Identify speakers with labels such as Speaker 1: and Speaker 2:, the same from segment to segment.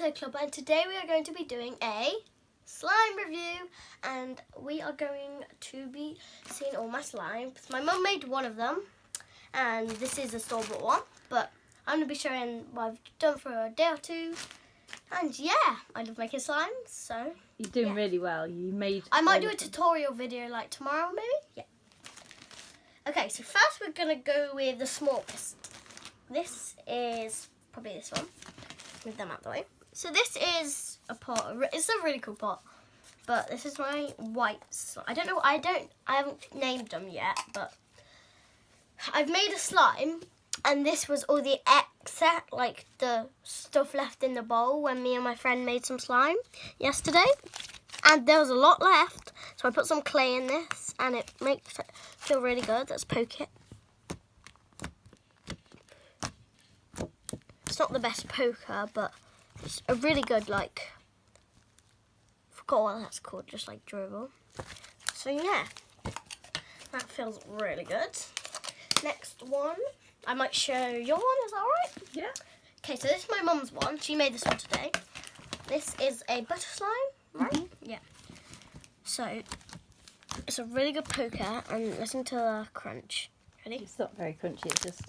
Speaker 1: Episode Club, and today we are going to be doing a slime review, and we are going to be seeing all my slimes. My mum made one of them, and this is a store-bought one, but I'm going to be showing what I've done for a day or two, and yeah, I love making slimes, so...
Speaker 2: You're doing really well.
Speaker 1: I might do a tutorial video like tomorrow, maybe? Yeah. Okay, so first we're going to go with the smallest. This is probably this one. Move them out the way. So this is a pot. It's a really cool pot. But this is my white slime. I haven't named them yet, but I've made a slime, and this was all the excess, like the stuff left in the bowl when me and my friend made some slime yesterday. And there was a lot left, so I put some clay in this, and it makes it feel really good. Let's poke it. It's not the best poker, but it's a really good, like, I forgot what that's called, just like dribble. So yeah, that feels really good. Next one, I might show your one, is that alright?
Speaker 2: Yeah.
Speaker 1: Okay, so this is my mum's one. She made this one today. This is a butter slime, right? Mm-hmm. Yeah. So, it's a really good poker, and listen to the crunch. Ready?
Speaker 2: It's not very crunchy, it's just...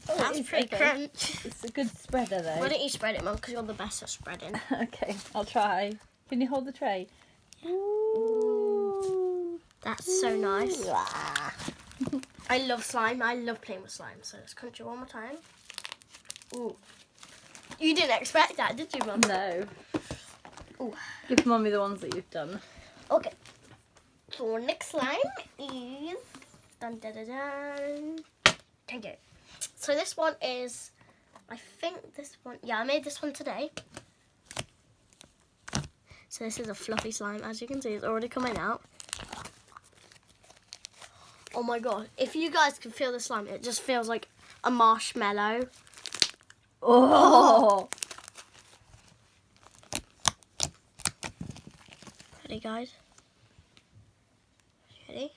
Speaker 1: Oh, that's pretty crunch.
Speaker 2: It's a good spreader though.
Speaker 1: Why don't you spread it, Mum, because you're the best at spreading.
Speaker 2: Okay, I'll try. Can you hold the tray?
Speaker 1: Yeah. Ooh. That's so nice. I love slime. I love playing with slime. So let's crunch it one more time. Ooh. You didn't expect that, did you, Mum?
Speaker 2: No.
Speaker 1: Ooh.
Speaker 2: Give Mummy the ones that you've done.
Speaker 1: Okay. So next slime is... Dun, dun, dun, dun. Take it. So this one is... I think this one... Yeah, I made this one today. So this is a fluffy slime. As you can see, it's already coming out. Oh my god. If you guys can feel the slime, it just feels like a marshmallow.
Speaker 2: Oh!
Speaker 1: Ready, guys? Ready?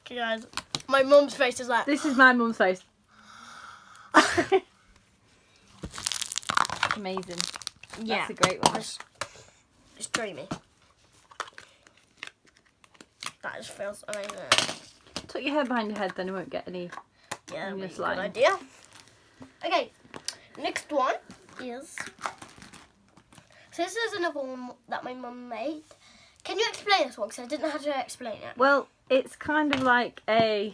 Speaker 1: Okay, guys. My mum's face is like...
Speaker 2: This is my mum's face. Amazing.
Speaker 1: Yeah.
Speaker 2: That's a great one.
Speaker 1: It's dreamy. That just feels amazing.
Speaker 2: Tuck your hair behind your head, then you won't get any
Speaker 1: Yeah,
Speaker 2: in your
Speaker 1: good
Speaker 2: slime.
Speaker 1: idea. Okay, next one is... So this is another one that my mum made. Can you explain this one? Because I didn't know how to explain it.
Speaker 2: Well, it's kind of like I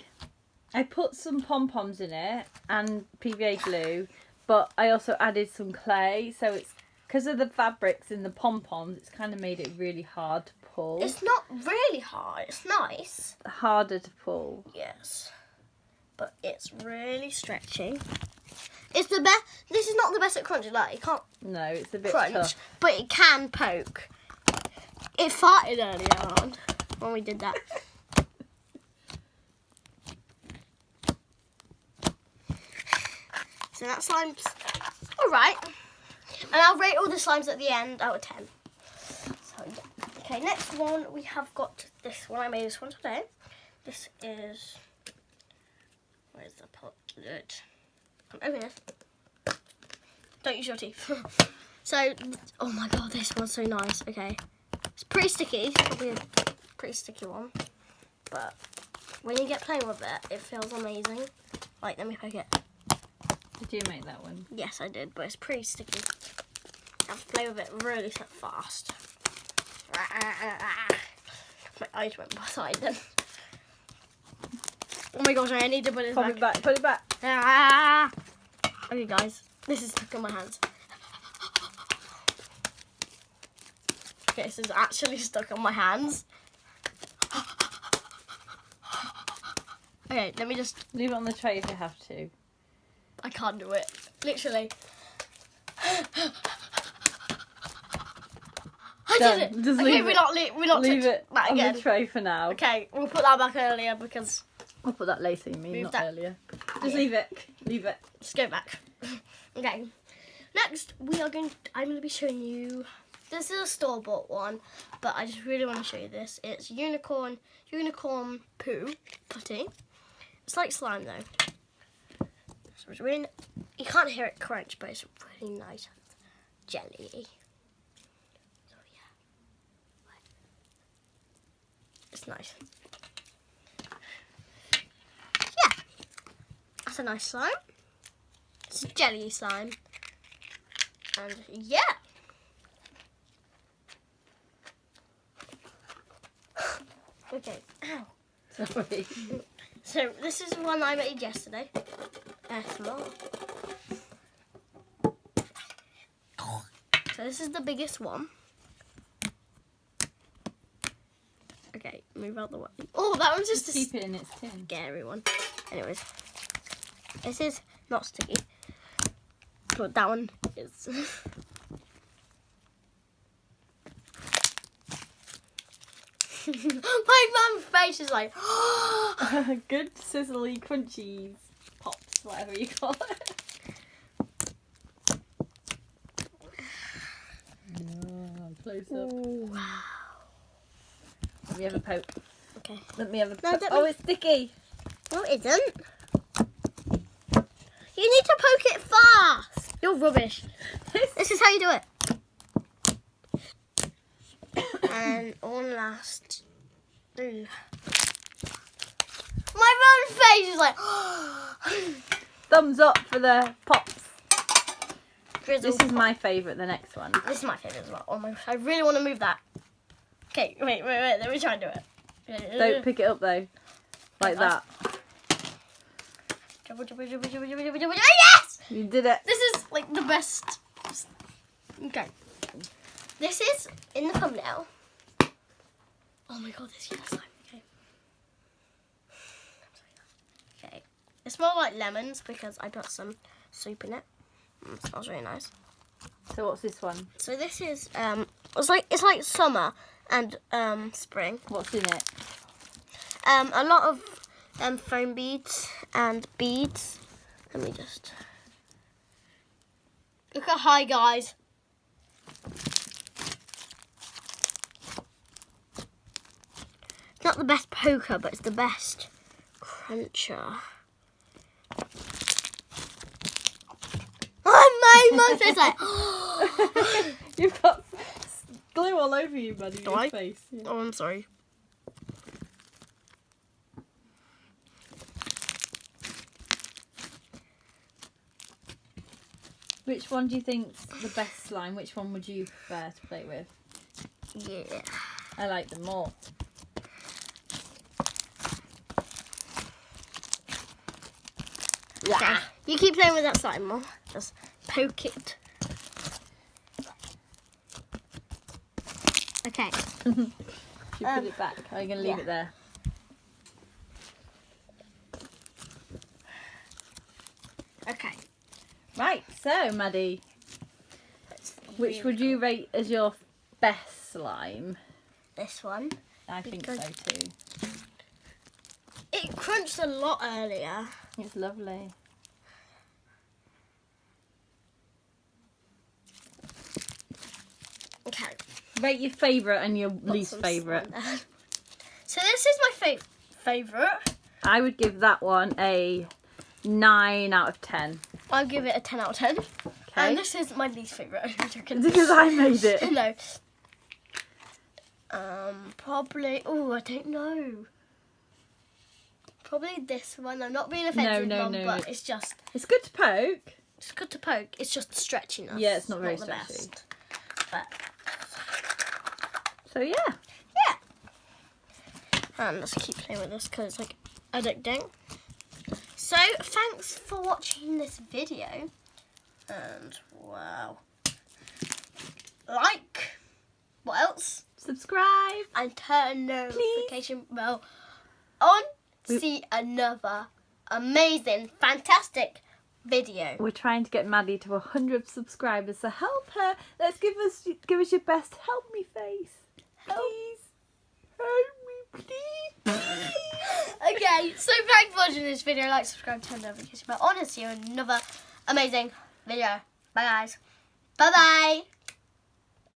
Speaker 2: put some pom-poms in it and PVA glue, but I also added some clay, so it's because of the fabrics in the pom-poms, it's kind of made it really hard to pull.
Speaker 1: It's not really hard. It's nice.
Speaker 2: Harder to pull.
Speaker 1: Yes. But it's really stretchy. It's the best. This is not the best at crunching. Like, it can't
Speaker 2: No, it's a bit
Speaker 1: crunch,
Speaker 2: tough.
Speaker 1: but it can poke. It farted earlier on when we did that. So that slime's alright. And I'll rate all the slimes at the end out of 10. So yeah. Okay, next one we have got this one. I made this one today. This is... Where's the pot? Open this. Don't use your teeth. So, oh my god, this one's so nice. Okay. It's pretty sticky. It's probably a pretty sticky one. But when you get playing with it, it feels amazing. Like, let me poke it.
Speaker 2: Did you make that one?
Speaker 1: Yes, I did, but it's pretty sticky. I have to play with it really fast. My eyes went beside them. Oh my gosh, I need to put it
Speaker 2: Put
Speaker 1: back.
Speaker 2: it back. Put it back.
Speaker 1: Okay, guys, this is stuck in my hands. Okay, this is actually stuck on my hands. Okay, let me just...
Speaker 2: Leave it on the tray if you have to.
Speaker 1: I can't do it. Literally. I
Speaker 2: Done.
Speaker 1: did it.
Speaker 2: Just
Speaker 1: okay,
Speaker 2: leave
Speaker 1: we're
Speaker 2: it.
Speaker 1: not
Speaker 2: Leave
Speaker 1: touching
Speaker 2: it
Speaker 1: that
Speaker 2: on
Speaker 1: again.
Speaker 2: the tray for now.
Speaker 1: Okay, we'll put that back earlier because...
Speaker 2: I'll put that later, you mean,
Speaker 1: Move
Speaker 2: not
Speaker 1: that.
Speaker 2: earlier. Just
Speaker 1: Yeah.
Speaker 2: leave it. Leave it.
Speaker 1: Let's go back. Okay. Next, I'm going to be showing you... This is a store-bought one, but I just really want to show you this. It's unicorn poo putty. It's like slime though. So we're in You can't hear it crunch, but it's really nice jelly. So yeah, it's nice. Yeah, that's a nice slime. It's a jelly slime, and yeah. Okay. Ow.
Speaker 2: Sorry.
Speaker 1: So this is one I made yesterday. Small. So this is the biggest one. Okay, move out the way. Oh, that one's just a
Speaker 2: Keep it in its tin.
Speaker 1: scary one. Anyways, this is not sticky, but that one is. My mum's face is like.
Speaker 2: Good sizzly crunchies pops, whatever you call it. Close up.
Speaker 1: Wow.
Speaker 2: Let me have a poke.
Speaker 1: Okay.
Speaker 2: Let me have a
Speaker 1: No,
Speaker 2: poke.
Speaker 1: don't
Speaker 2: Oh,
Speaker 1: me-
Speaker 2: it's sticky.
Speaker 1: No, it isn't. You need to poke it fast. You're rubbish. This is how you do it. And one last. Ooh. My mum's face is like.
Speaker 2: Thumbs up for the pops.
Speaker 1: Drizzle.
Speaker 2: This is my favourite, the next one.
Speaker 1: This is my favourite as well. Oh my gosh, I really want to move that. Okay, wait. Let me try and do it.
Speaker 2: Don't pick it up though. Like that.
Speaker 1: Yes!
Speaker 2: You did it.
Speaker 1: This is like the best. Okay. This is in the thumbnail. Oh my god, this yellow slime. Okay. It smells like lemons because I put some soup in it. It smells really nice.
Speaker 2: So what's this one?
Speaker 1: So this is it's like summer and spring.
Speaker 2: What's in it?
Speaker 1: A lot of foam beads and beads. Let me just look at hi guys. It's not the best poker, but it's the best cruncher. My mouth is like.
Speaker 2: You've got glue all over you, buddy.
Speaker 1: Do
Speaker 2: Your
Speaker 1: I?
Speaker 2: face. Yeah.
Speaker 1: Oh, I'm sorry.
Speaker 2: Which one do you think's the best slime? Which one would you prefer to play with?
Speaker 1: Yeah.
Speaker 2: I like them more.
Speaker 1: Okay. You keep playing with that slime more. Just poke it. Okay.
Speaker 2: Should you put it back? Are you going to leave
Speaker 1: yeah.
Speaker 2: it there?
Speaker 1: Okay.
Speaker 2: Right, so Maddie, which would you rate as your best slime?
Speaker 1: This one.
Speaker 2: I think so
Speaker 1: Because-
Speaker 2: too.
Speaker 1: It crunched a lot earlier.
Speaker 2: It's lovely.
Speaker 1: Okay.
Speaker 2: Rate your favourite and your
Speaker 1: Got
Speaker 2: least
Speaker 1: some
Speaker 2: favourite.
Speaker 1: slime there. So this is my favourite.
Speaker 2: I would give that one a 9 out of 10.
Speaker 1: I'll give it a 10 out of 10.
Speaker 2: Okay.
Speaker 1: And this is my least favourite.
Speaker 2: Because I made it.
Speaker 1: No. Probably. Oh, I don't know. Probably this one. I'm not being offensive,
Speaker 2: No,
Speaker 1: Mum,
Speaker 2: no.
Speaker 1: but it's just
Speaker 2: It's good to poke.
Speaker 1: it's good to poke. It's just stretchiness.
Speaker 2: Yeah, it's not very
Speaker 1: the
Speaker 2: stretchy.
Speaker 1: best. But
Speaker 2: So yeah.
Speaker 1: yeah. And let's keep playing with this because it's like addicting. So thanks for watching this video. And wow. Like. What else?
Speaker 2: Subscribe.
Speaker 1: And turn notification bell on to see another amazing, fantastic video.
Speaker 2: We're trying to get Maddie to 100 subscribers, so help her. Let's give us your best help me face. Please. Help me, please.
Speaker 1: Okay, so thanks for watching this video. Like, subscribe, turn the notification bell on, and see you in another amazing video. Bye guys. Bye bye.